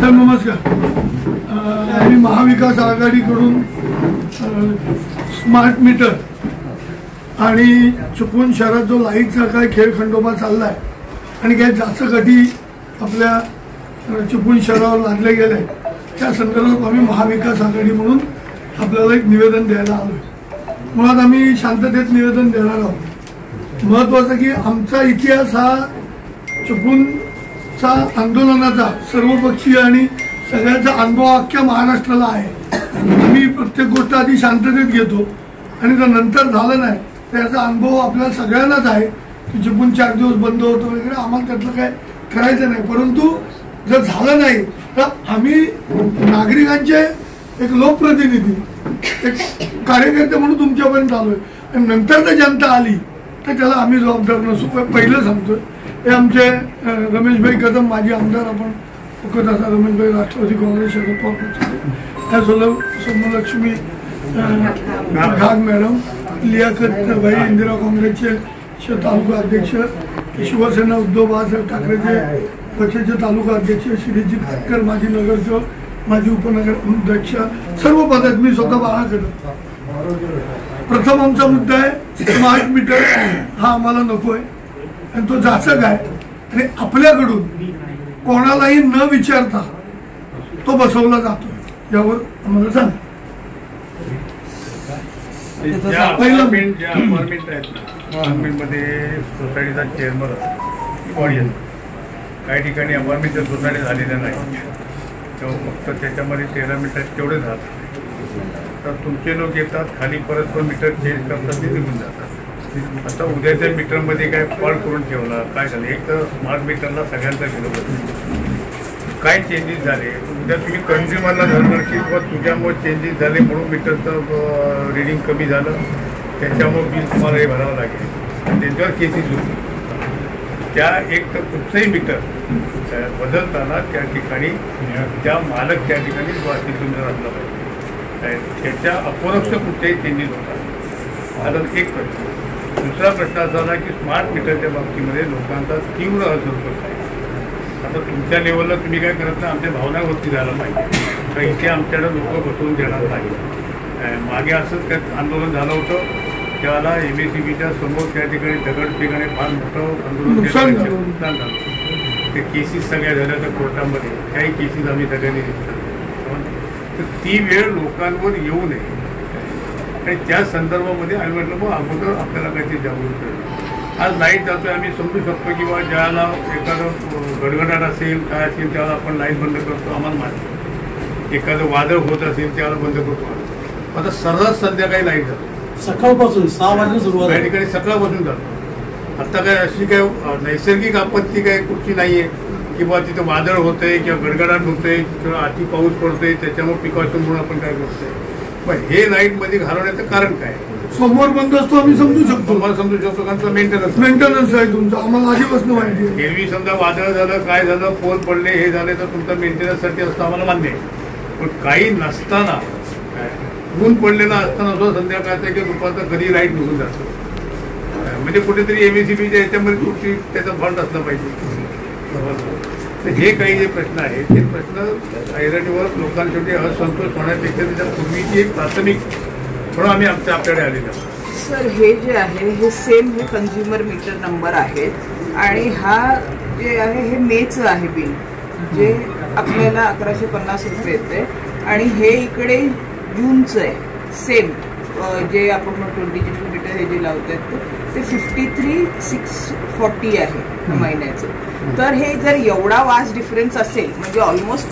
Sir नमस्कार. आम्ही महाविकास आघाडीकडून स्मार्ट मीटर आणि चिपळूण शहरात जो लाईटचा काय खेळखंडोबा चाललाय आणि काय जास्त गटी आपल्या चिपळूण शहरावर लादले गेले त्या संदर्भात आम्ही महाविकास आघाडी म्हणून आपल्याला एक निवेदन द्यायला आलोय. मुळात आम्ही शांततेत निवेदन देणार आहोत. महत्वाचं की आमचा इतिहास हा चिपळूणचा आंदोलनाचा सर्वपक्षीय आणि सगळ्याचा अनुभव अख्ख्या महाराष्ट्राला आहे. आम्ही प्रत्येक गोष्ट आधी शांततेत घेतो आणि जर नंतर झालं नाही तर याचा अनुभव आपल्याला सगळ्यांनाच आहे की चिपळूण 4 दिवस बंद होतं वगैरे. आम्हाला त्यातलं काय करायचं नाही. परंतु जर झालं नाही तर आम्ही नागरिकांचे एक लोकप्रतिनिधी एक कार्यकर्ते म्हणून तुमच्यापर्यंत आलोय आणि नंतर जर जनता आली तर त्याला आम्ही जबाबदार नसू. पहिलं सांगतोय हे आमचे रमेशभाई कदम माजी आमदार आपण ओळखत असा रमेशभाई राष्ट्रवादी काँग्रेस शरद पवार सोमलक्ष्मी घाग मॅडम लियाकत भाई इंदिरा काँग्रेसचे तालुका अध्यक्ष शिवसेना उद्धव बाळासाहेब ठाकरेचे पक्षाचे तालुका अध्यक्ष श्रीजी भाटकर माजी नगरसेवक माजी उपनगर अध्यक्ष सर्व पदात मी स्वतः बाळाकडे. प्रथम आमचा मुद्दा आहे स्मार्ट मीटर हा आम्हाला नको आहे आणि तो जाचक आहे आणि आपल्याकडून कोणालाही न विचारता तो बसवला जातोय यावर आम्हाला सांग. अपार्टमेंटमध्ये सोसायटीचा चेअरमन काही ठिकाणी अपार्टमेंटच्या सोसायटी झालेल्या नाही तेव्हा फक्त त्याच्यामध्ये 13 मीटर तेवढे राहतात. तर तुमचे लोक येतात खाली परस्पर मीटर चेंज करतात ते निघून जातात. आता उद्याच्या मीटरमध्ये काय फॉल्ट करून ठेवला काय झालं. एक तर स्मार्ट मीटरला सगळ्यांचा विरोध काय चेंजेस झाले उद्या तुम्ही कंझ्युमरला धरणार की किंवा तुझ्यामुळे चेंजेस झाले म्हणून मीटरचं रिडिंग कमी झालं त्याच्यामुळे बिल तुम्हाला हे भरावं लागेल. त्यांच्यावर केसेस होती. त्या एक तर कुठचंही मीटर बदलताना त्या ठिकाणी त्या मालक त्या ठिकाणी वाचितून असलं पाहिजे. त्याच्या अपरोक्ष कुठच्याही चेंजेस होतात. आता एक प्रश्न. दुसरा प्रश्न असा आला की स्मार्ट मीटरच्या बाबतीमध्ये लोकांचा तीव्र असंतोष आहे. आता तुमच्या लेवलला तुम्ही काय करत नाही आमच्या भावनावरती झालं पाहिजे तर इथे आमच्याकडे लोक बसवून देणार नाही. मागे असंच काय आंदोलन झालं होतं त्याला MACBच्या समोर त्या ठिकाणी दगडफेकाने फार मोठं आंदोलन नुकसान झालं. ते केसेस सगळ्या झाल्या त्या कोर्टामध्ये काही केसेस आम्ही सगळ्यांनी तर ती वेळ लोकांवर येऊ नये आणि त्या संदर्भामध्ये आम्ही म्हटलं मग अगोदर आपल्याला काहीतरी जागरूक करायचं. आज लाईट जातोय आम्ही समजू शकतो किंवा ज्याला एखादं गडगडाट असेल काय असेल त्यावेळेला आपण लाईट बंद करतो आम्हाला माहिती. एखादं वादळ होत असेल त्यावेळेला बंद करतो. आता सर्रास संध्याकाळी लाईट जातो सकाळपासून 6 वाजता सुरुवात त्या ठिकाणी सकाळपासून जातो. आता काय अशी काय नैसर्गिक आपत्ती काय कुठची नाहीये किंवा तिथं वादळ होतंय किंवा गडगडाट होतंय किंवा अति पाऊस पडतोय त्याच्यामुळे प्रिकॉशन म्हणून आपण काय करतोय. पण हे लाईटमध्ये घालवण्याचं कारण काय. समोर बंद असतो आम्ही समजू शकतो. तुम्हाला समजू शकतो कारण मेंटेनन्स आहे तुमचं आम्हाला आधीपासून माहिती आहे. एरवी समजा वादळ झालं काय झालं पोल पडले हे झाले तर तुमचं मेंटेनन्ससाठी असतं आम्हाला मान्य आहे. पण काही नसताना ऊन पडलेला असताना जो संध्याकाळचा की दुपारचा कधी लाईट निघून जातो म्हणजे कुठेतरी MACBच्या याच्यामध्ये कुठची त्याचा फॉल्ट असला पाहिजे. तर हे काही जे प्रश्न आहेत हे प्रश्न ऐरणीवर लोकांसाठी असंतोष होण्यापेक्षा त्याच्या पूर्वीची एक प्राथमिक म्हणून आम्ही आपल्याकडे आलेलो. सर हे जे आहे हे सेम हे कंझ्युमर मीटर नंबर आहेत आणि हा जे आहे हे मेचं आहे बिल जे आपल्याला 1150 रुपये येते आणि हे इकडे जूनचं आहे सेम जे आपण 20 मीटर हे जे लावतात ते 53,640 आहे महिन्याचं. तर हे जर एवढा वास्ट डिफरन्स असेल म्हणजे ऑलमोस्ट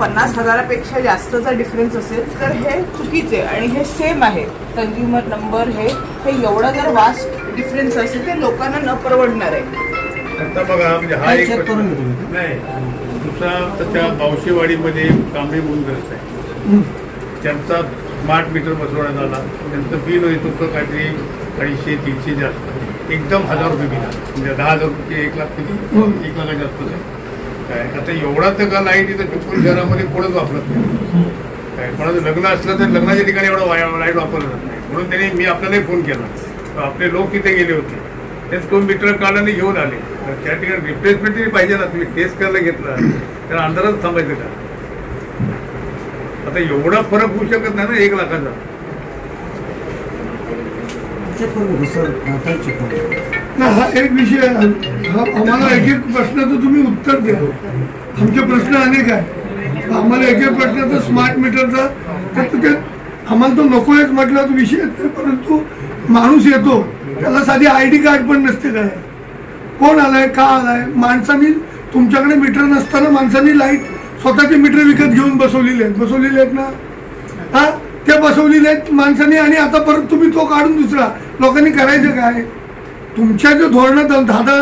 50,000पेक्षा जास्तचा डिफरन्स असेल तर हे चुकीचे आणि हे सेम आहे कंझ्युमर नंबर हे एवढा जर वास्ट डिफरन्स असेल ते लोकांना न परवडणार आहे. आता बघा म्हणजे हा एक नाही दुसरा त्याच्या बावशेवाडीमध्ये कांबळे म्हणून ग्रस्त आहे, त्यांचा स्मार्ट मीटर बसवण्यात आला. त्यांचं बिल येत होतं काहीतरी 250-300 जास्त, एकदम 1000 रुपये बिल आलं. म्हणजे 10,000 रुपये 1 लाख किती, 1 लाखाच्या आसपास आहे. काय आता एवढा तर का लाईट इथं चिपळूण शहरामध्ये कोणच वापरत नाही. काय कोणाचं लग्न असलं तर लग्नाच्या ठिकाणी एवढा लाईट वापरला जात नाही. म्हणून त्यांनी मी आपल्यालाही फोन केला, आपले लोक तिथे गेले होते, तेच 2 मीटर काढाने घेऊन आले. तर त्या ठिकाणी रिप्लेसमेंट तरी पाहिजे ना. तुम्ही टेस्ट करायला घेतला तर अंधारात थांबायचं का? आता एवढा फरक होऊ शकत नाही ना 1 लाखाचा. हा एक विषय आहे. आम्हाला एक एक प्रश्नाचं तुम्ही उत्तर द्या. आमचे प्रश्न अनेक आहे. आम्हाला एक एक प्रश्नाचं स्मार्ट मीटरचा ते आम्हाला तो नकोच म्हटलं तर विषय येत नाही. परंतु माणूस येतो त्याला साधी ID कार्ड पण नसते. काय कोण आलाय, का आलाय? माणसांनी तुमच्याकडे मीटर नसताना माणसांनी लाईट स्वतःचे मीटर विकत घेऊन बसवलेले आहेत ना. हा ते बसवलेले आहेत माणसांनी. आणि आता परत तुम्ही तो काढून दुसरा. लोकांनी करायचं काय? तुमच्या जे धोरणं 10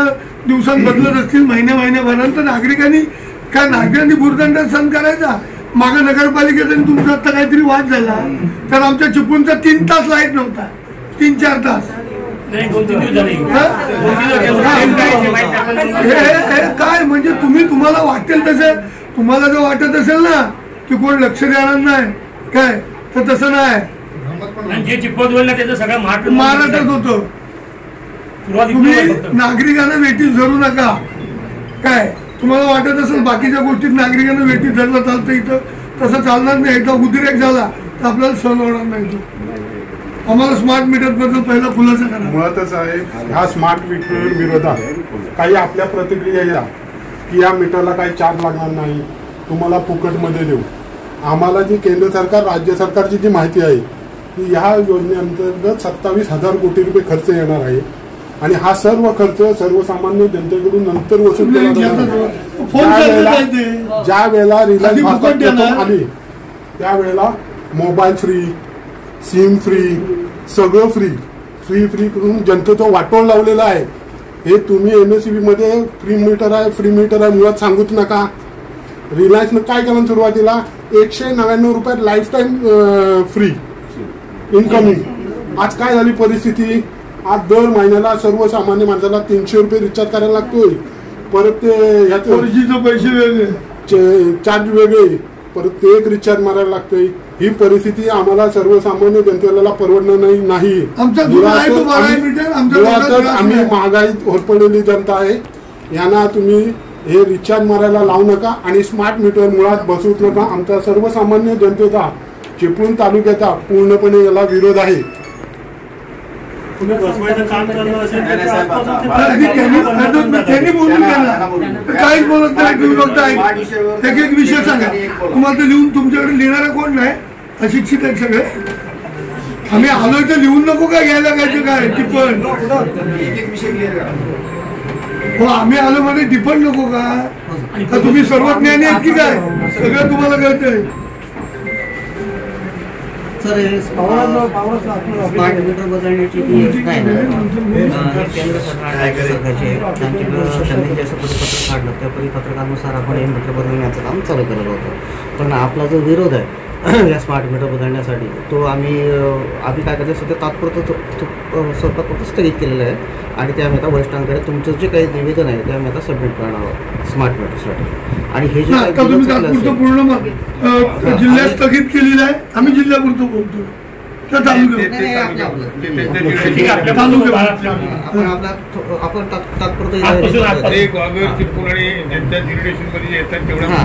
दिवसांत बदलत असतील, महिन्याभरात, तर नागरिकांनी भुर्दंड सहन करायचा. मागं नगरपालिकेचा तुमचा आता काहीतरी वाद झाला तर आमच्या चिपळूणचा 3 तास लाईट नव्हता, 3-4 तास. काय म्हणजे तुम्हाला वाटेल तसं, तुम्हाला जर वाटत असेल ना की कोण लक्ष देणार नाही काय, तर तसं नाही. जे चिपळूण बोलला त्याचं सगळं महाराष्ट्रात होतं. तुम्ही नागरिकांना वेटीस धरू नका. काय तुम्हाला वाटत असेल बाकीच्या गोष्टीत नागरिकांना वेटीस धरलं चालतं, इथं तसं चालणार नाही. एकदा उद्रेक झाला तर आपल्याला सहन होणार नाही. आम्हाला स्मार्ट मीटर बद्दल पहिला खुलासा करा. मुळातच आहे ह्या स्मार्ट मीटर विरोधात काही आपल्या प्रतिक्रिया या की या मीटरला काही चार्ज लागणार नाही, तुम्हाला फुकटमध्ये देऊ. आम्हाला जी केंद्र सरकार राज्य सरकारची जी माहिती आहे की ह्या योजनेअंतर्गत 27,000 कोटी रुपये खर्च येणार आहे आणि हा सर्व खर्च सर्वसामान्य जनतेकडून नंतर वसूल केला जाणार. ज्या वेळेला रिलायन्स भारतात आली त्यावेळेला मोबाईल फ्री, सिम फ्री, सगळं फ्री करून जनतेचं वाटोळ लावलेलं आहे. हे तुम्ही MSCB मध्ये फ्री मीटर आहे मुळात सांगूच नका. रिलायन्सनं काय केलं सुरुवातीला 199 रुपये लाईफ टाईम फ्री इनकमिंग. आज काय झाली परिस्थिती? आज दर महिन्याला सर्वसामान्य माणसाला 300 रुपये रिचार्ज करायला लागतोय. परत ते ह्याचे पैसे वेगळे, चार्ज वेगळे, परत ते एक रिचार्ज मारायला लागतोय. ही परिस्थिती आम्हाला सर्वसामान्य जनतेला परवडणार नाही. आम्ही महागाईत होरपडलेली जनता आहे. यांना तुम्ही हे रिचार्ज मारायला लावू नका आणि स्मार्ट मीटर मुळात बसवूच नका. आमचा सर्वसामान्य जनतेचा चिपळूण तालुक्याचा पूर्णपणे याला विरोध आहे. त्यांनी बोलून काहीच बोलत नाही. एक विषय सांगा. तुम्हाला तर लिहून तुमच्याकडे लिहिणारा कोण नाही, अशिक्षित आहेत सगळे. आम्ही आलोय तर लिहून नको का घ्यायला काय काय टिप्पण? हो आम्ही आलो मध्ये टिप्पण नको का? तुम्ही सर्वज्ञानी आहेत की काय? सगळं तुम्हाला कळतंय. सर स्मार्ट मीटर बदलण्याची जी योजना आहे ना, केंद्र सरकारचे त्यांनी जे असं परिपत्रक काढलं त्या परिपत्रकानुसार आपण हे मीटर बदलण्याचं काम चालू करत होतो. पण आपला जो विरोध आहे या स्मार्ट मीटर बदलण्यासाठी तो आम्ही काय करतो सध्या तात्पुरतं स्वरूपात स्थगित केलेलं आहे. आणि ते आम्ही आता वरिष्ठांकडे तुमचं जे काही निवेदन आहे ते आम्ही आता सबमिट करणार आहोत स्मार्ट मीटरसाठी. आणि हे जे पूर्ण जिल्ह्यात स्थगित केलेलं आहे. आम्ही जिल्ह्यापुरतं बोलतो त्या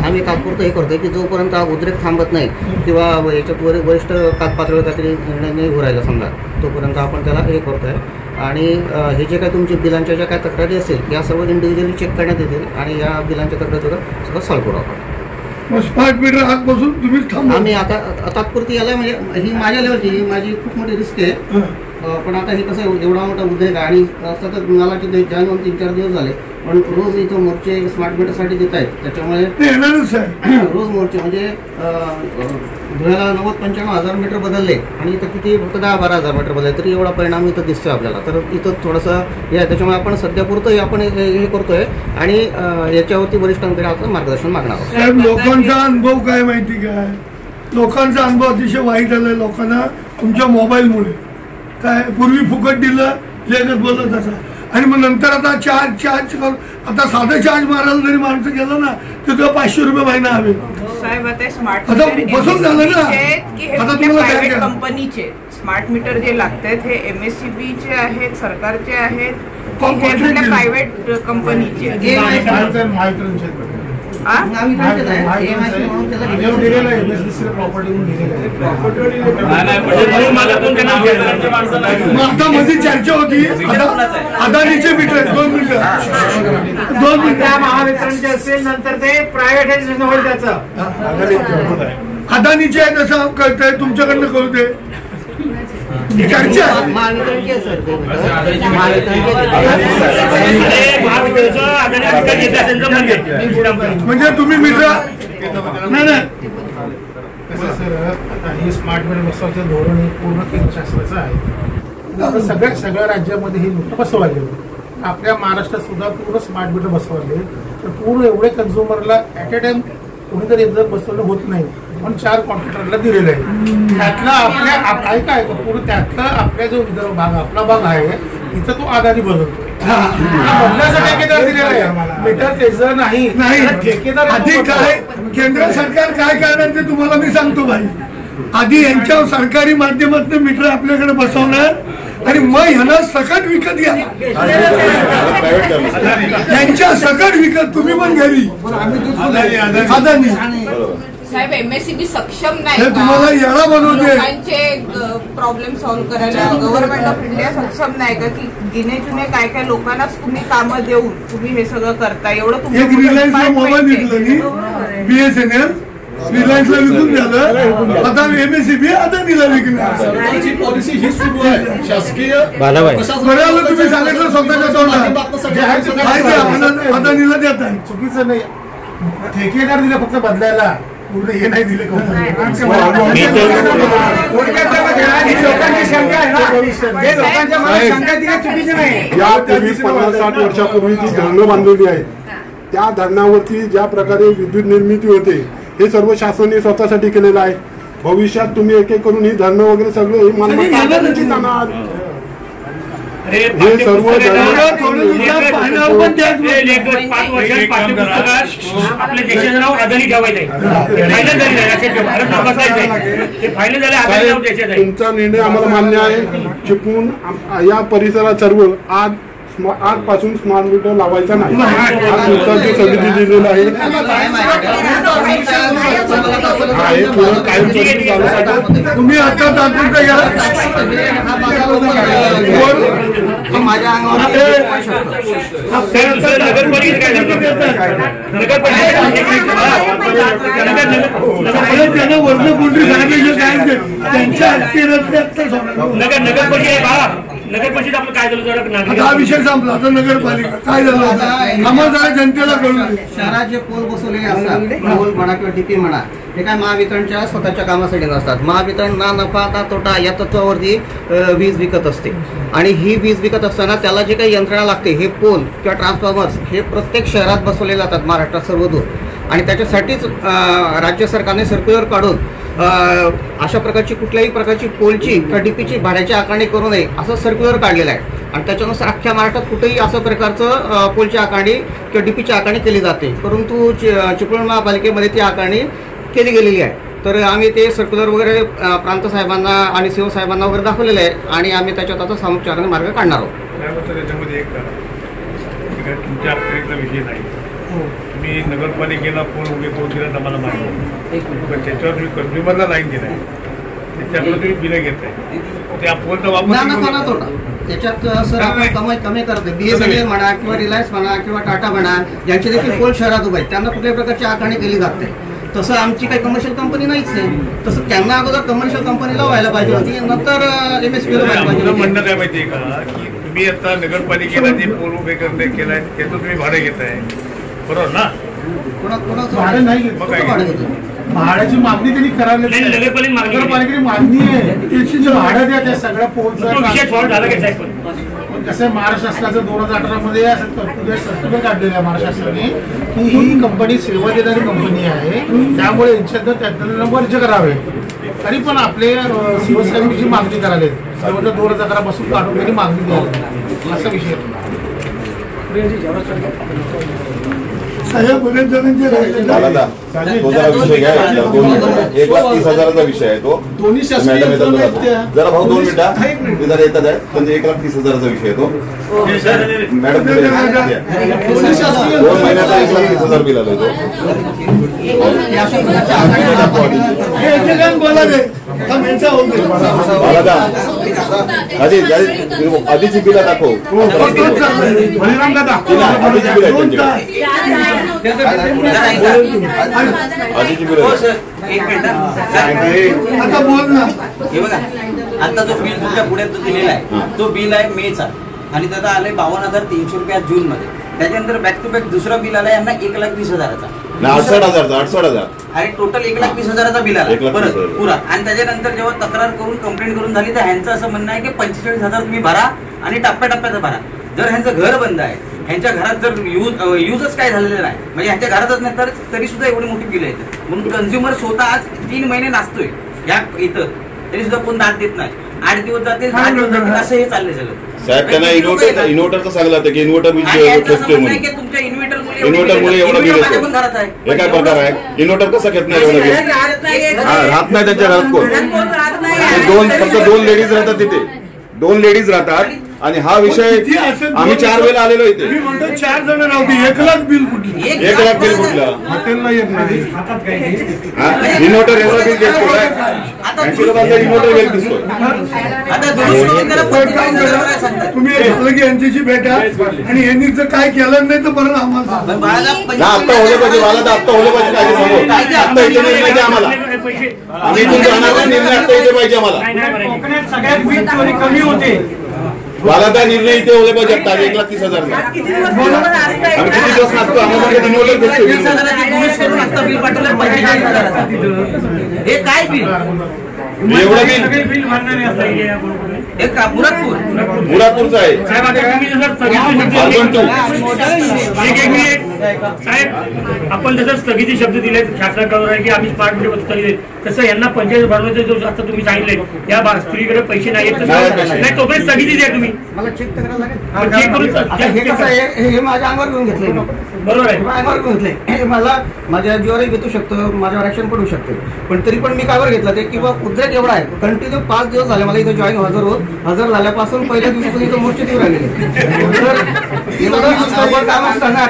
आम्ही तात्पुरतं हे करतोय की जोपर्यंत उद्रेक थांबत नाही किंवा याच्यात वरिष्ठ पातळीवर काहीतरी निर्णय नाही होऊ राहिला समजा, तोपर्यंत आपण त्याला हे करतोय. आणि हे जे काय तुमच्या बिलांच्या ज्या काय तक्रारी असेल या सर्व इंडिव्हिज्युअली चेक करण्यात येतील आणि या बिलांच्या तक्रारी सगळं सॉल्व्ह करू आपण. स्मार्ट मीटर आजपासून तुम्हीच थांबा. आम्ही आता तात्पुरती याला म्हणजे ही माझ्या लेवलची माझी खूप मोठी रिस्क आहे. पण आता हे कसं एवढा मोठा उद्योग आहे आणि सतत मला जॉईन होऊन 3-4 दिवस झाले, पण रोज इथं मोर्चे स्मार्ट मीटरसाठी देत आहेत. त्याच्यामुळे येणारच आहे रोज मोर्चे म्हणजे धुळ्याला 90-95 हजार मीटर बदलले आणि इथं किती फक्त 10-12 हजार मीटर बदलले, तरी एवढा परिणाम इथं दिसतोय आपल्याला. तर इथं थोडंसं हे आहे, त्याच्यामुळे आपण सध्या पुरतं आपण हे करतोय आणि याच्यावरती वरिष्ठांकडे आपण मार्गदर्शन मागणार आहोत. साहेब, लोकांचा अनुभव काय माहिती काय, लोकांचा अनुभव अतिशय वाईट आलाय लोकांना तुमच्या मोबाईलमुळे. काय पूर्वी फुकट दिलं लेखच बोलत असा आणि मग नंतर आता चार्ज करून आता साधं चार्ज मारायला जरी माणसं गेलं ना तर तुला 500 रुपये महिना हवे. साहेब आता स्मार्ट आता बसून झालं ना. आता तुम्हाला काय प्रायव्हेट कंपनीचे स्मार्ट मीटर जे लागतात हे MSCB चे आहेत, सरकारचे आहेत, प्रायव्हेट कंपनीचे आता मध्ये चर्चा होती अदानीचे मीटर 2 मीटर महावितरणचे असेल नंतर ते प्रायव्हेट होईल त्याचं अदानीचे आहे तसं कळतंय तुमच्याकडनं कळतंय चर्चा म्हणजे तुम्ही मीटर नाही ही स्मार्ट मीटर बसवायचं धोरण हे पूर्ण केंद्र शासनाचं आहे. सगळ्या राज्यामध्ये हे मीटर बसवायला गेलं. आपल्या महाराष्ट्रात सुद्धा पूर्ण स्मार्ट मीटर बसवले तर पूर्ण एवढे कन्झ्युमरला ऍट अ टाइम कोणीतरी जर बसवलं होत नाही, पण 4 कॉन्ट्रॅक्टरला दिलेलं आहे. त्यातला आपल्या ऐका पूर्ण त्यातला आपला जो भाग आपला भाग आहे इथं तो अदानी बदलतोय. ठेकेदार दिलेला आहे मीटर त्याचं नाही ठेकेदार. आधी काय केंद्र सरकार काय करणार ते तुम्हाला मी सांगतो भाई. आधी यांच्या सरकारी माध्यमातून मीटर आपल्याकडे बसवणार आणि मग ह्यांना सकट विकत घ्या, यांच्या सकट विकत तुम्ही पण घरी अदानी. साहेब MSCB सक्षम नाही हे तुम्हाला याला बनवते लोकांचे प्रॉब्लेम सॉल्व्ह करायला. गव्हर्नमेंट ऑफ इंडिया सक्षम नाही का की गिने चुने काय काय लोकांनाच तुम्ही कामं देऊन तुम्ही हे सगळं करता. एवढं एक रिलायन्सला मोबाईल विकलं BSNL रिलायन्सला विकून झालं, आता MSCB अदानीला विकणार. पॉलिसी ही सुरू आहे शासकीय. बऱ्याला तुम्ही सांगितलं स्वतःच्या तोंडात अदानीला देत आहे. चुकीचं नाही, ठेकेदार दिले फक्त बदलायला, पूर्ण हे नाही दिले. यापूर्वी 50-60 वर्षापूर्वी जी धरणं बांधलेली आहेत त्या धरणावरती ज्या प्रकारे विद्युत निर्मिती होते हे सर्व शासनाने स्वतःसाठी केलेलं आहे. भविष्यात तुम्ही एक एक करून ही धरणं वगैरे सगळे हे जाणार. हे सर्व आपल्या देशाचं नाव अदानी ठेवायचं आहे. तुमचा निर्णय आम्हाला मान्य आहे. चिपळूण या परिसरात सर्व आजपासून स्मार्ट मीटर लावायचा नाही. आज तुमचा जो समिती दिलेला आहे तुम्ही आता तात्पुरता घ्या. त्यांना वर्ण कोणतरी सांगितलं काय त्यांच्या नगर परिषद आपलं काय झालं जरा आता हा विषय संपला. आता नगरपालिका काय झालं आम्हाला जरा जनतेला कळून शहरात जे पोल बसवलेले असतात, पोल म्हणा किंवा DP म्हणा, हे काय महावितरणच्या स्वतःच्या कामासाठी नसतात. महावितरण ना नफा ना तोटा या तत्वावरती वीज विकत असते आणि ही वीज विकत असताना त्याला जे काही यंत्रणा लागते हे पोल किंवा ट्रान्सफॉर्मर्स हे प्रत्येक शहरात बसवले जातात महाराष्ट्रात सर्वदूर. आणि त्याच्यासाठीच राज्य सरकारने सर्क्युलर काढून अशा प्रकारची कुठल्याही प्रकारची पोलची किंवा DPची भाड्याची आकारणी करू नये असं सर्क्युलर काढलेलं आहे. आणि त्याच्यानुसार अख्ख्या महाराष्ट्रात कुठेही असं प्रकारचं पोलची आकारणी किंवा DPची आकारणी केली जाते, परंतु चिपळूण महापालिकेमध्ये ती आकारणी केली गेलेली आहे. तर आम्ही ते सर्क्युलर वगैरे प्रांत साहेबांना आणि CO साहेबांना वगैरे दाखवलेलं आहे आणि आम्ही त्याच्यात आता सामोपचाराने मार्ग काढणार आहोत. त्याच्यामध्ये एक तुमच्या अखेरीचा विषय नाही. तुम्ही नगरपालिकेला फोन उभे करून दिला आम्हाला माहिती, पण त्याच्यावर तुम्ही कंझ्युमरला लाईन दिलाय, त्याच्यावर तुम्ही बिलं घेताय. त्या फोनचा वापर त्याच्यात सर आपण कमी करतो. BSNL म्हणा किंवा रिलायन्स म्हणा किंवा टाटा म्हणा, ज्यांचे देखील पोल शहरात उभे आहेत त्यांना कुठल्याही प्रकारची आकारणी केली जाते. तसं आमची काही कमर्शियल कंपनी नाहीच आहे. तसं त्यांना अगोदर कमर्शियल कंपनीला व्हायला पाहिजे होती, नंतर MSPला व्हायला पाहिजे आपलं म्हणणं होती. काय माहितीये का की तुम्ही आता नगरपालिकेला जे पूल उभे केलाय त्याचं तुम्ही भाडे घेताय, बरोबर ना? कोणाचं भाडे नाही घेत. मग काय कुठं भाडं घेतो? भाड्याची मागणी त्यांनी करायला नाही, नगरपालिकेची मागणी आहे एसीचं भाडं द्या त्या सगळ्या पोलचं. कसं आहे, महाराष्ट्र शासनाचं 2018 मध्ये सर्क्युलर काढलेलं आहे महाराष्ट्र शासनाने की ही कंपनी सेवा देणारी कंपनी आहे, त्यामुळे त्यांना वर्ज करावे. तरी पण आपले शिवसैनिकांची मागणी करायला 2011 पासून काढून त्यांनी मागणी द्यायला असा विषय. साहेब बरेच जणांचे राहिले तो जरा विषय घ्या, 1,30,000चा विषय आहे तो. दोन्ही शासकीय मॅडम येतात यंत्रणा बघा. आहेत त्या. जरा भाऊ 2 मिनिटं ते जरा येतात आहे, म्हणजे 1,30,000चा विषय आहे तो. मॅडम 2 महिन्याचा 1,30,000 बिल आलं तो. बोला रे आधीची बिला दाखव. बळीराम दादा आधीची बिल आहे आधीची बिल एक मिनिट आता बोल ना. हे बघा, आता जो बिल तुमच्या पुढे तो दिलेला आहे तो बिल आहे मेचा आणि त्याचा आलाय 52,300 रुपये जून मध्ये. त्याच्यानंतर बॅक टू बॅक दुसरा बिल आला यांना 1,20,000चा. 68,000 आणि टोटल 1,20,000चा बिल आला 1,20,000 परत पुरा. आणि त्याच्यानंतर जेव्हा तक्रार करून कंप्लेंट करून झाली तर ह्यांचं असं म्हणणं आहे की 45,000 तुम्ही भरा आणि टप्प्याटप्प्याचं भरा. जर ह्यांचं घर बंद आहे, ह्यांच्या घरात जर युजच काय झालेलं नाही, म्हणजे ह्यांच्या घरातच नाही तर तरी सुद्धा एवढी मोठी बिल येते. म्हणून कंझ्युमर स्वतः आज 3 महिने नाचतोय या इथं, तरी सुद्धा कोण दाद देत नाही. 8 दिवस जातील 10 दिवस जातील असं हे चाललंय सगळं. साहेब त्यांना इन्व्हर्टरचं सांगलं होतं की इन्व्हर्टर खेचतोय म्हणून. तुमच्या इन्व्हर्टरमुळे एवढं बिल येतं. हे काय प्रकार आहे? इन्व्हर्टर कसं घेत नाही एवढं बिल? राहत नाही त्यांच्या घरात कोण. फक्त 2 लेडीज राहतात तिथे, 2 लेडीज राहतात. आणि हा विषय आम्ही 4 वेळेला आलेलो इथे. मी म्हणतो 4 जण राहते, 1,00,000 बिल कुठलं? 1,00,000 बिल कुठलं? हॉटेलला येत नाही. इन्व्हर्टर एवढं बिल घेतो काय? 80 लोकांचा इन्व्हर्टर बिल दिसतोय. तुम्ही झालं की यांच्याशी भेटा आणि यांनी जर काय केलं नाही तर बरं आम्हाला आत्ता होले पाहिजे, मला तर आत्ता होले पाहिजे. काय सांगू आत्ता इथे निर्णय द्या आम्हाला. आम्ही इथून जाणार निर्णय आत्ता इथे पाहिजे आम्हाला. कोकणात सगळ्यात वीज चोरी कमी होते. मला त्या निर्णय इथे होले पाहिजे. 1,30,000 आम्ही किती दिवस नाचतो. आम्हाला इन्व्हर्टर हे काय बिल एवढं बिल मुरादपूरचं आहे. साहेब आपण जसं स्थगिती शब्द दिले शासनाकडून आहे की आम्ही स्मार्ट मीटर स्थगित आहे, तसं यांना पंचायत बनवायचं जो आता तुम्ही सांगितले या स्त्रीकडे पैसे नाही नाही तोपर्यंत स्थगिती द्या तुम्ही. मला चेक करायला लागेल. हे माझ्या अंगावर घेऊन घेतलंय. बरोबर आहे, अंगावर घेऊन घेतलंय. मला माझ्या जीवावरही भेटू शकतं, माझ्यावर ऍक्शन पडू शकते. पण तरी पण मी कावर घेतला ते किंवा उद्रेक एवढा आहे. कंटिन्यू 5 दिवस झाले मला इथं जॉईन हजर झाल्यापासून पहिल्या दिवसातून इथं मोर्चे देऊ राहिले. काम असताना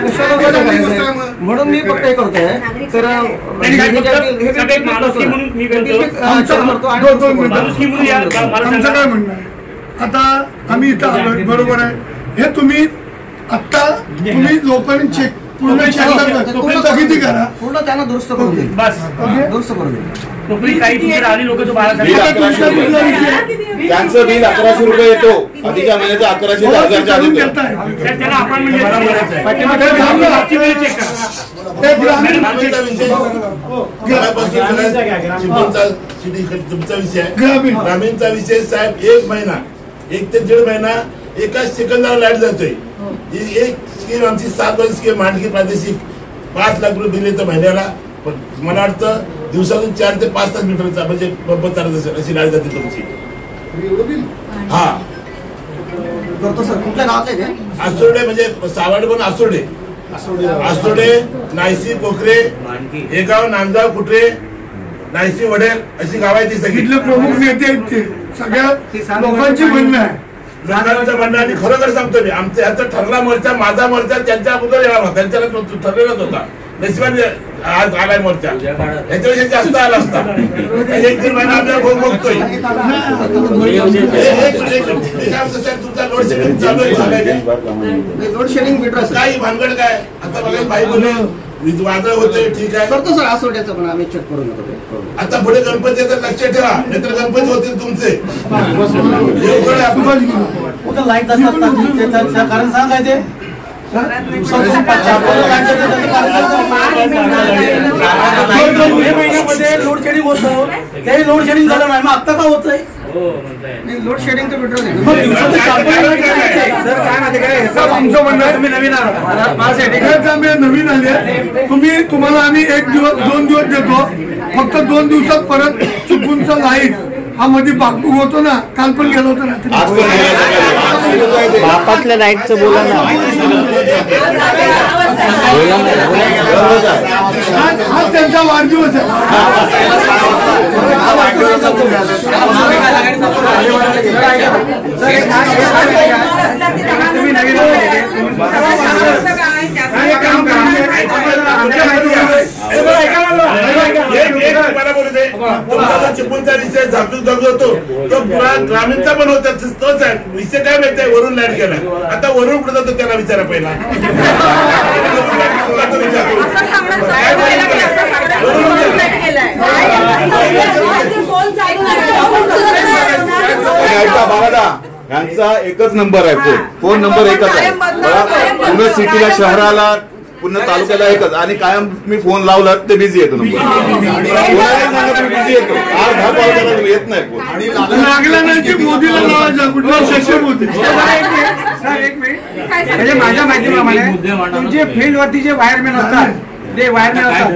म्हणून मी फक्त हे करतोय. तर आमचं काय म्हणणं आहे, आता आम्ही इथं आलोय बरोबर आहे. हे तुम्ही आता तुम्ही लोकांनी चेक पूर्ण स्थगिती करा, पूर्ण त्यांना दुरुस्त करून देईल. बस दुरुस्त करून देईल. काही तुमच्या आली लोक तो त्यांचं बिल 1,100 रुपये येतो. आधीच्या महिन्याचं 1,100 ते 1,000च्या आधी येतं. त्याला आपण तुमचा विषय ग्रामीणचा विषय साहेब. 1 महिना 1 ते 1.5 महिना एका सेकंदावर लाईट जातोय. एक स्कीम आमची 7 वर्ष स्कीम मांडकी प्रादेशिक 5 लाख रुपये बिल येतं महिन्याला. पण मला वाटतं दिवसातून 4 ते 5 तास मीटरचा म्हणजे पंप चालत असेल अशी लाईट जाते तुमची. हा करतो सर. कुठल्या गावात आहे? आसोर्डे म्हणजे सावड पण आसोर्डे नायसी पोखरे हे गाव, नांदगाव कुठे नायसी वडेल अशी गाव आहे ती सगळी. प्रमुख नेते आहेत ते सगळ्या लोकांची म्हणणं आहे. लोकांचं म्हणणं आणि खरोखर सांगतो मी आमच्या ह्याचा ठरला मोर्चा, माझा मोर्चा त्यांच्या अगोदर येणार होता, त्यांच्याला ठरलेलाच होता. नशिबाने आज आलाय मोर्चा, याच्यापेक्षा जास्त आला असता. 1 महिना आपल्याला भोग बघतोय. तुमचा लोड शेडिंग चालू आहे. लोड शेडिंग मीटर काही भानगड काय आता बघा बाई बोलले वादळ होते ठीक आहे करतो सर आसोड्याचं पण आम्ही चेक करून घेतो. आता पुढे गणपती येतात लक्षात ठेवा नाहीतर गणपती होतील तुमचे लाईट असतात कारण सांगायचे महिन्यामध्ये लोड शेडिंग होतं त्याही लोड शेडिंग झालं नाही मग आता का होतंय लोड शेडिंग तर आमचं म्हणणं तुम्ही नवीन नवीन आले तुम्हाला आम्ही 1 दिवस 2 दिवस देतो फक्त 2 दिवसात परत चुकूनचा लाईट हा मध्ये बापू होतो ना काल पण गेलो होतो बापातल्या लाईटचं बोला ना हा त्यांचा वाढदिवस आहे चिपळूणचा विषय झाकून होतो तो ग्रामीणचा पण होता तोच आहे विषय काय माहिती आहे वरून लाईट गेला आता वरून कुठे जातो त्याला विचारा पहिला यांचा एकच नंबर आहे फोन नंबर एकच आहे पुणे सिटीला शहराला पुन्हा तालुक्याला एकच आणि कायम मी फोन लावला ते बिझी येतो नंबर सांगा तुम्ही बिझी येतो 8-10 कॉल करा तुम्ही येत नाही फोन लागला नाही मोदीला लावायचा कुठला सेशन होते म्हणजे माझ्या माहितीप्रमाणे तुमचे फील्ड वरती जे वायरमॅन असतात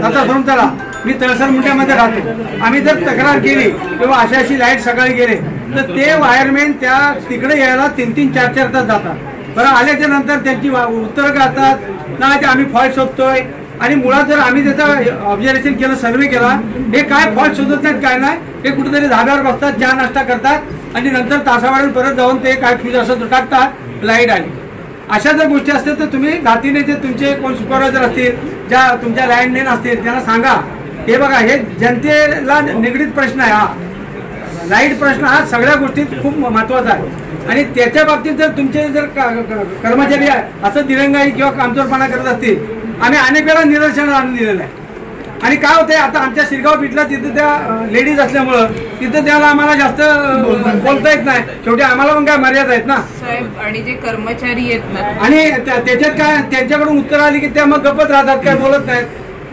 आता धरून चला मी तळसर मुंड्यामध्ये राहतो आम्ही जर तक्रार केली किंवा अशी लाईट सकाळी गेले तर ते वायरमॅन त्या तिकडे यायला 3-3, 4-4 तास जातात. बरं आल्याच्या नंतर त्यांची उत्तरं काढतात ना ते आम्ही फॉल्ट शोधतोय आणि मुळात जर आम्ही त्याचं ऑब्झर्वेशन केलं सर्व्हे केला हे काय फॉल्ट शोधत नाहीत काय नाही हे कुठेतरी धाब्यावर बसतात चहा नाश्ता करतात आणि नंतर तासावाडून परत जाऊन ते काय फ्यूज असं टाकतात लाईट आली. अशा जर गोष्टी असतील तर तुम्ही घातीने जे तुमचे कोण सुपरवायझर असतील ज्या तुमच्या लँडलाईन असतील त्यांना सांगा हे बघा हे जनतेला निगडीत प्रश्न आहे. हा लाईट प्रश्न हा सगळ्या गोष्टीत खूप महत्वाचा आहे आणि त्याच्या बाबतीत जर तुमचे जर कर्मचारी असं दिरंगाई किंवा कामचोरपणा करत असतील आम्ही अनेक वेळा निदर्शनाला आणून दिलेलं आहे. आणि काय होतंय आता आमच्या शिरगाव बीटला तिथे त्या लेडीज असल्यामुळं तिथं त्याला आम्हाला जास्त बोलता येत नाही शेवटी आम्हाला पण काय मर्यादा आहेत ना साहेब आणि जे कर्मचारी आहेत ना आणि त्याच्यात काय त्यांच्याकडून उत्तर आली की त्या मग गप्पत राहतात काय बोलत नाहीत.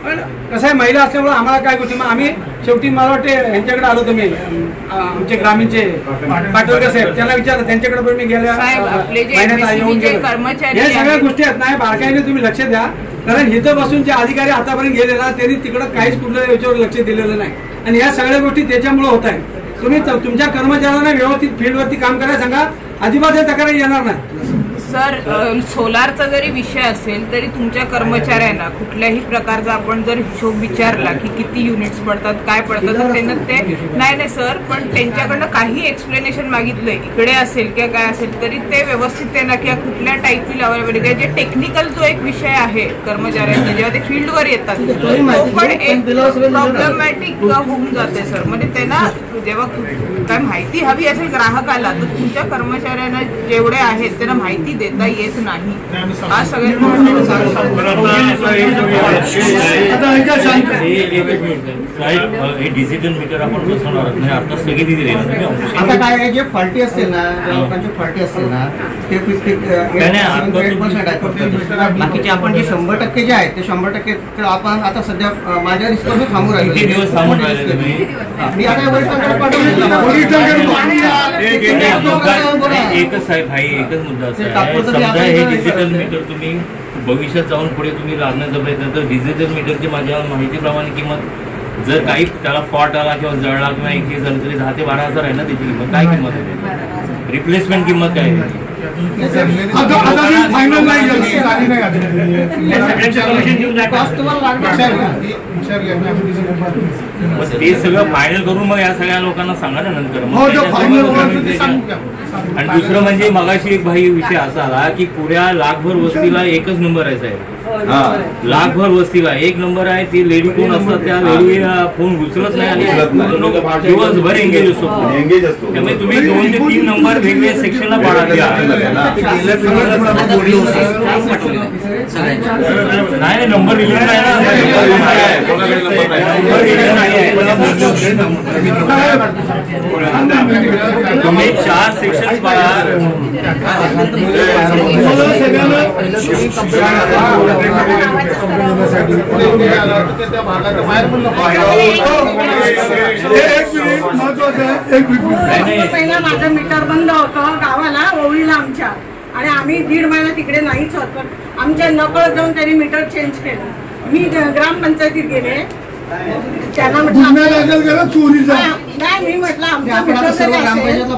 पण कसं आहे महिला असल्यामुळे आम्हाला काय गोष्टी मग आम्ही शेवटी मला वाटते यांच्याकडे आलो तुम्ही आमचे ग्रामीणचे पाटोळकर साहेब त्यांना विचारलं त्यांच्याकडे पण मी गेल्या महिन्यात येऊन गेलो. या सगळ्या गोष्टी आहेत नाही बारकाईने तुम्ही लक्ष द्या कारण इथं बसून जे अधिकारी आतापर्यंत गेले ना त्यांनी तिकडं काहीच कुठल्या याच्यावर लक्ष दिलेलं नाही आणि या सगळ्या गोष्टी त्याच्यामुळे होत आहेत. तुम्ही तुमच्या कर्मचाऱ्यांना व्यवस्थित फील्डवरती काम करायला सांगा अजिबात तक्रार येणार नाही. सर सोलारचा जरी विषय असेल तरी तुमच्या कर्मचाऱ्यांना कुठल्याही प्रकारचा आपण जर हिशोब विचारला की किती युनिट्स पडतात काय पडतात तर त्यांना ते नाही सर पण त्यांच्याकडनं काही एक्सप्लेनेशन मागितलंय इकडे असेल किंवा काय असेल तरी ते व्यवस्थित त्यांना किंवा कुठल्या टाईपची लावायला जे टेक्निकल जो एक विषय आहे कर्मचाऱ्यांचा जेव्हा ते फील्डवर येतात तो पण एक प्रॉब्लेमॅटिक होऊन जाते सर. म्हणजे त्यांना जेव्हा काय माहिती हवी असेल ग्राहकाला तर तुमच्या कर्मचाऱ्यांना जेवढे आहेत त्यांना माहिती देता येत नाही. हा सगळ्यात डिजिटल मीटर आपण बसवणार नाही आता स्थगिती दिली आता काय जे फॉल्टी असतील ना लोकांचे फॉल्टी असतील ना ते 58% बाकीचे आपण जे 100% जे आहे ते 100% आपण आता सध्या माझ्या रिस्कवर थांबू राहिलो. किती दिवस थांबून राहिले तुम्ही? मी आता वरिष्ठांकडे पाठवलं एकच साहेब भाई एकच मुद्दा असा आहे समजा हे डिजिटल मीटर तुम्ही भविष्यात जाऊन पुढे तुम्ही लागणं जमलं तर डिजिटल मीटरची माझ्या माहितीप्रमाणे किंमत जर काही त्याला फॉल्ट आला किंवा जळला किंवा एक झालं तरी 10 ते 12 हजार आहे ना त्याची किंमत काय किंमत आहे रिप्लेसमेंट किंमत काय आहे ते सगळं फायनल करून मग या सगळ्या लोकांना सांगा ना नंतर आणि दुसरं म्हणजे मगाशी एक भाई विषय असा आला की पुऱ्या लाखभर वस्तीला एकच नंबर आहे साहेब. लाखभर वस्तीला एक नंबर आहे. ती लेडी कोण असतात त्या लेडीला फोन उचलत नाही आणि दिवसभर एंगेज असतो त्यामुळे तुम्ही 2 ते 3 नंबर वेगवेगळ्या सेक्शनला पाडा द्या नाही नंबर दिलेला तुम्ही 4 सेक्शन पहिला माझं मीटर बंद होतं गावाला ओळीला आमच्या, आणि आम्ही 1.5 महिना तिकडे नाहीच होत, पण आमच्या नकळत जाऊन त्यांनी मीटर चेंज केलं. मी ग्रामपंचायतीत गेले, त्यांना म्हटलं नाही, मी म्हटलं आमच्या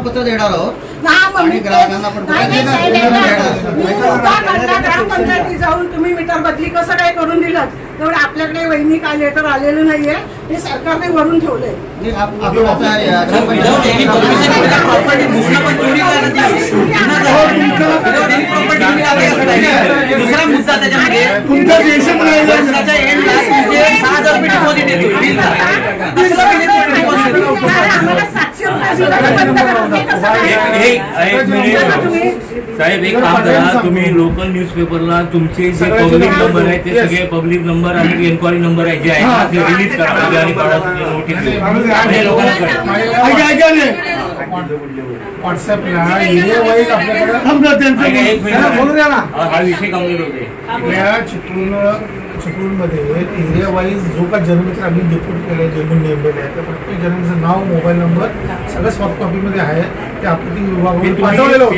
पत्र देणार आहोत ग्रामपंचायतीत जाऊन तुम्ही मीटर बदली कसं काय करून दिलं, तेवढं आपल्याकडे वैनिक लेटर आलेलं नाहीये, हे सरकारने वरून ठेवलंय. दुसरा मुद्दा त्याच्यामध्ये साहेब एक काम करा, तुम्ही लोकल न्यूजपेपरला तुमचे जे पब्लिक नंबर आहे ते सगळे पब्लिक नंबर आणि एन्क्वायरी नंबर आहे जे आहे ते रिलीज करा आणि नोटीस व्हॉट्सअपला हा विषय कम्प्लीट होते. चिपळूणमध्ये एरिया वाईज जो का जन्मदिन आम्ही डेप्युट केलं जेवून नेमलेले आहे, त्या प्रत्येक जन्माचं नाव, मोबाईल नंबर सगळं सॉफ्ट कॉपीमध्ये आहे. ते आपत्ती विभागाकडून पाठवलेलं होतं.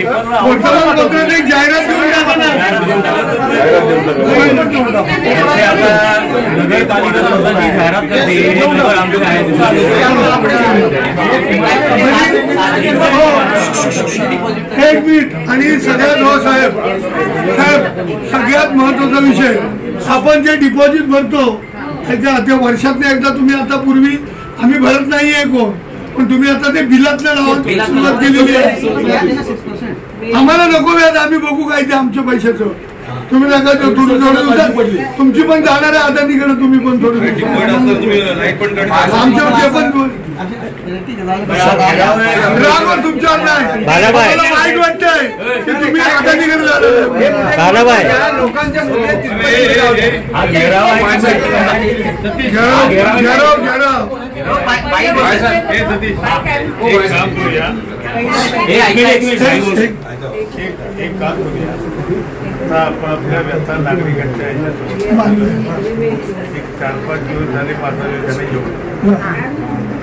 एक मिनिट. आणि सगळ्यात साहेब सगळ्यात महत्वाचा विषय, आपण जे डिपॉझिट भरतो त्याच्या वर्षातनं एकदा तुम्ही, आता पूर्वी आम्ही भरत नाहीये कोण, पण तुम्ही आता ते बिलातनं लावून सुरुवात केलेली आहे. आम्हाला नको व्याज, आम्ही बघू काय ते आमच्या पैशाचं. तुम्ही नका थोडं तुमची पण जाणार आहे अदानीकडे, तुम्ही पण थोडं आमच्यावर ते पण रागवर तुमच्यावर नाही, वाईट वाटतंय की तुम्ही अदानीकडे जाणार. लोकांच्या एक काम करूया, आपण आपल्या व्यथा नागरिकांच्या एक 4-5 दिवस झाले, 5 दिवस येऊ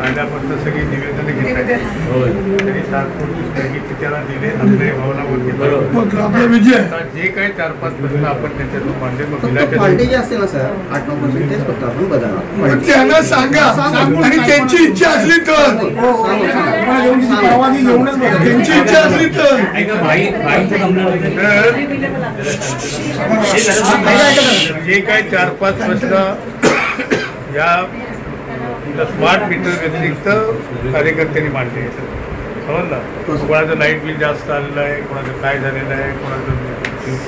आल्यापर्यंत सगळी निवेदन घेत आहेत. तरी त्याला दिले आपल्या भावनावरती विजय जे काही 4-5 प्रश्न आपण त्याच्यातून मांडले, असते ना सर 8-9% तेच फक्त आपण बदलणार. त्यांना सांगा, आणि त्यांची इच्छा असली तर, त्यांची इच्छा असली तर जे काही 4-5 प्रश्न या स्मार्ट मीटर व्यतिरिक्त कार्यकर्त्यांनी मांडले, समजलं. कोणाचं लाईट बिल जास्त आलेलं आहे, कोणाचं काय झालेलं आहे, कोणाचं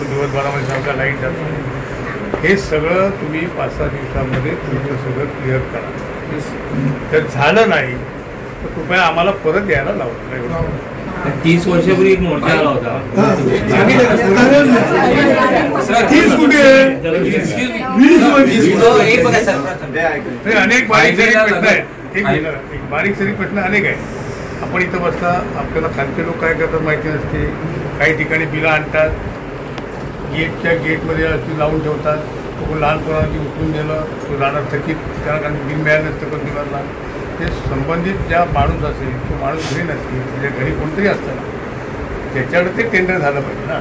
दिवसभरामध्ये सारखा लाईट जास्त आहे, हे सगळं तुम्ही 5-6 दिवसामध्ये तुमचं सगळं क्लिअर करा. जर झालं नाही तर कृपया आम्हाला परत यायला लावलं. 30 वर्षापूर्वी एक मोर्चा आला होता. 30 कुठे, 20 वर्ष. अनेक बारीक सारीक प्रश्न आहेत, एक बारीक सारीक प्रश्न अनेक आहेत. आपण इथं बसता, आपल्याला खालचे लोक काय करतात माहिती नसते. काही ठिकाणी बिलं आणतात, गेटच्या गेटमध्ये लावून ठेवतात. तो लहान पोरांनी उठून दिलं, तो जाणार थकीत, त्याला कारण बिल मिळालं नसतं कंझ्युमरला. ते संबंधित ज्या माणूस असेल, तो माणूस घरी नसतील, त्याच्या घरी कोणतरी असतं ना, त्याच्याकडे ते टेंडर झालं पाहिजे ना.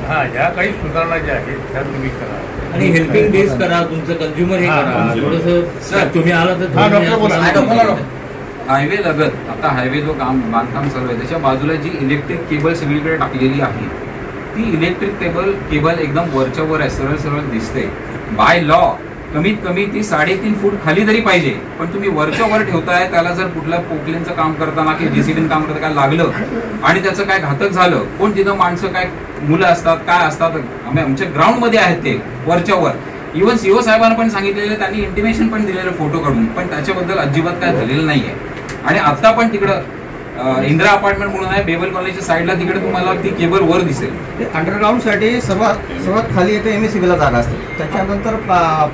हा, ह्या काही सुधारणा ज्या आहेत त्या तुम्ही करा आणि हेल्पिंग डेज करा, तुमचं कंझ्युमर हे करा. थोडंसं तुम्ही आला तर हायवे लगत आता हायवे जो बांधकाम चालू आहे त्याच्या बाजूला जी इलेक्ट्रिक केबल सगळीकडे टाकलेली आहे, ती इलेक्ट्रिक केबल एकदम वरच्या वर आहे, सरळ सरळ दिसते. बाय लॉ कमीत कमी ती 3.5 फूट खाली तरी पाहिजे, पण तुम्ही वरच्या वर ठेवताय. त्याला जर कुठल्या पोकलेनचं काम करताना किंवा जेसीबीन काम करताना काय लागलं आणि त्याचं काय घातक झालं, कोण तिथं माणसं काय मुलं असतात काय असतात, आमच्या ग्राउंडमध्ये आहेत ते वरच्या वर. इव्हन सीओ साहेबांना पण सांगितलेलं, त्यांनी इंटिमेशन पण दिलेलं फोटो काढून, पण त्याच्याबद्दल अजिबात काय झालेलं नाहीये. आणि आता पण तिकडं इंदिरा अपार्टमेंट म्हणून आहे, बेबल कॉलेजच्या साईडला, तिकडे तुम्हाला ती केबल वर दिसेल. अंडरग्राऊंड साठी सर्वात खाली येते MSCB ला जागा असते, त्याच्यानंतर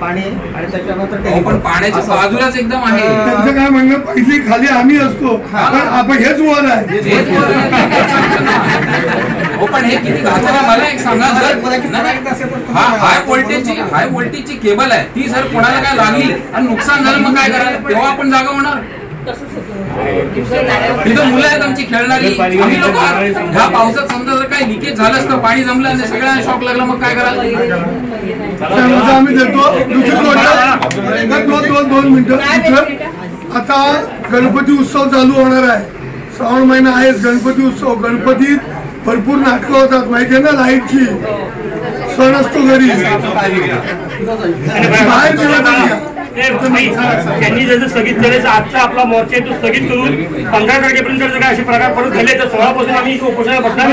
पाणी आणि त्याच्यानंतर पण पाण्याच्या बाजूलाच एकदम आहे. त्यांचं काय म्हणणं, पहिली खाली आम्ही असतो पण आपण हेच वर आहे. हो पण हे किती घातक, मला एक सांगा, जर हाय व्होल्टेजची केबल आहे ती जर कोणाला काय लागली आणि नुकसान झालं मग काय करायला, तेव्हा आपण जागा होणार. तिथं मुलं आहेत आमची खेळणारी, आम्ही लोक ह्या पावसात समजा जर काही लिकेज झालं असतं, पाणी जमलं आणि सगळ्यांना शॉक लागला, मग काय करायला. आम्ही देतो दुसरी 2 मिनिटं. आता गणपती उत्सव चालू होणार आहे, श्रावण महिना आहे, गणपती उत्सव. गणपतीत भरपूर नाटकं होतात माहितीये ना, लाईटची सण असतो घरी, बाहेर गेला त्यांनी जसं स्थगित केलं, आजचा आपला मोर्चा तो स्थगित करून 15 तारखेपर्यंत जर असे प्रकार परत झाले तर 16 पासून आम्ही उपोषणाला बसणार.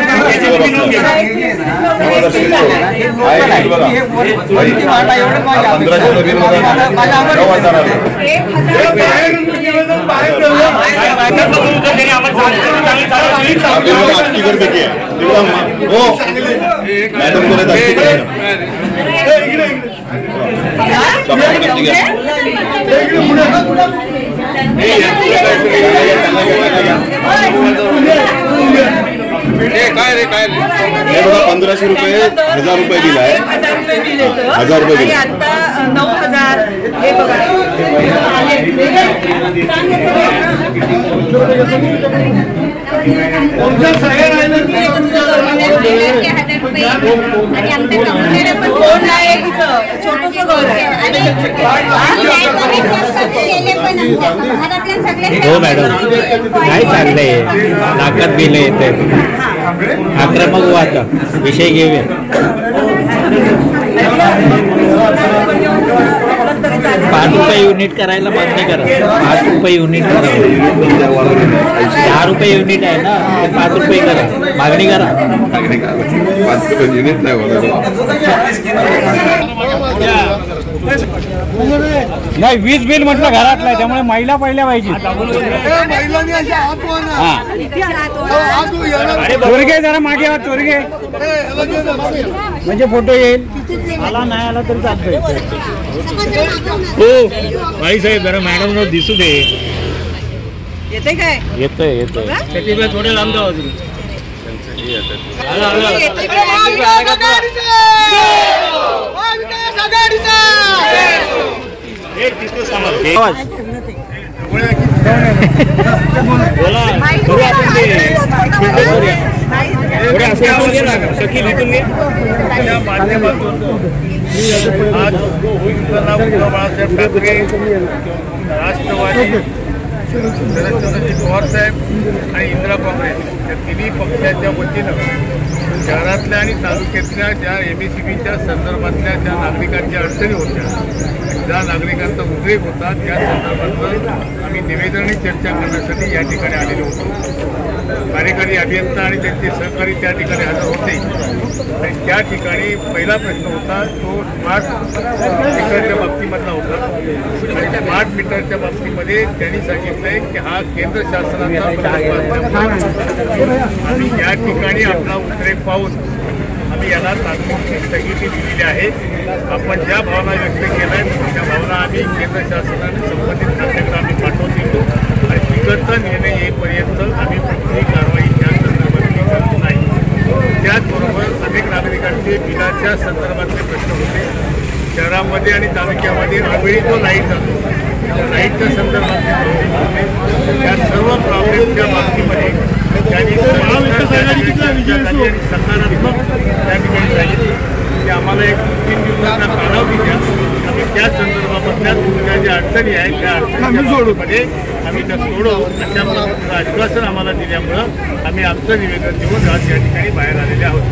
काय रे काय 1500 रुपये 1000 रुपये दिलाय, 1000 रुपये दिले, आता 9000. हे बघा हो मॅडम, काय चाललंय, नाकात बिल येत आहे, आक्रमक हो, आता विषय घेऊया. 5 रुपये युनिट करायला मागणी करा, 5 रुपये युनिट करा, 10 रुपये युनिट आहे ना, 5 रुपये करा, मागणी करा. 5 रुपये युनिट नाही नाही, वीज बिल म्हटलं घरातलं आहे, त्यामुळे महिला पहिल्या पाहिजे. चोरगे जरा मागे आहात, चोरगे म्हणजे फोटो येईल, आला नाही आला तरी चालतोय. हो भाई साहेब, जरा मॅडम दिसू दे. येते काय, येतोय त्याची थोडे लांब जाऊ अजून. शकील इथून त्या माध्यमातून आज बाळासाहेब ठाकरे, राष्ट्रवादी, शरदचंद्रजी पवार साहेब आणि इंदिरा काँग्रेस या तिन्ही पक्षाच्या वतीनं शहरातल्या आणि तालुक्यातल्या ज्या MSCBच्या संदर्भातल्या ज्या नागरिकांच्या अडचणी होत्या, ज्या नागरिकांचा उद्रेक होता, त्या संदर्भातलं आम्ही निवेदन आणि चर्चा करण्यासाठी या ठिकाणी आलेलो होतो. कार्यकारी अभियंता आणि त्यांचे सहकारी त्या ठिकाणी हजर होते आणि त्या ठिकाणी पहिला प्रश्न होता तो स्मार्ट मीटरच्या बाबतीमधला होता. आणि स्मार्ट मीटरच्या बाबतीमध्ये त्यांनी सांगितलंय की हा केंद्र शासनाचा प्रकल्प असल्यामुळे आम्ही या ठिकाणी आपला उद्रेक पाहून आम्ही याला तात्पुरती स्थगिती दिलेली आहे. आपण ज्या भावना व्यक्त केल्या आहेत त्या भावना आम्ही केंद्र शासनाने संबंधित खात्याकडे आम्ही पाठवून देतो आणि तिकडचा निर्णय येईपर्यंत आम्ही कुठलीही कारवाई त्या संदर्भातली करत नाही. त्याचबरोबर अनेक नागरिकांचे बिलाच्या संदर्भातले प्रश्न होते. शहरामध्ये आणि तालुक्यामध्ये अवेळी जो लाईट जातो त्या लाईटच्या संदर्भातले प्रॉब्लेम होते. त्या सर्व प्रॉब्लेमच्या बाबतीमध्ये त्यांनी सकारात्मक त्या ठिकाणी सांगितलं की आम्हाला एक 3 दिवसाचा कालावधी द्या, आम्ही त्या संदर्भामधल्या तुमच्या ज्या अडचणी आहेत त्या अडचणीमध्ये आम्ही त्या सोडवू अशा प्रकारचं आश्वासन आम्हाला दिल्यामुळं आम्ही आमचं निवेदन देऊन आज या ठिकाणी बाहेर आलेले आहोत.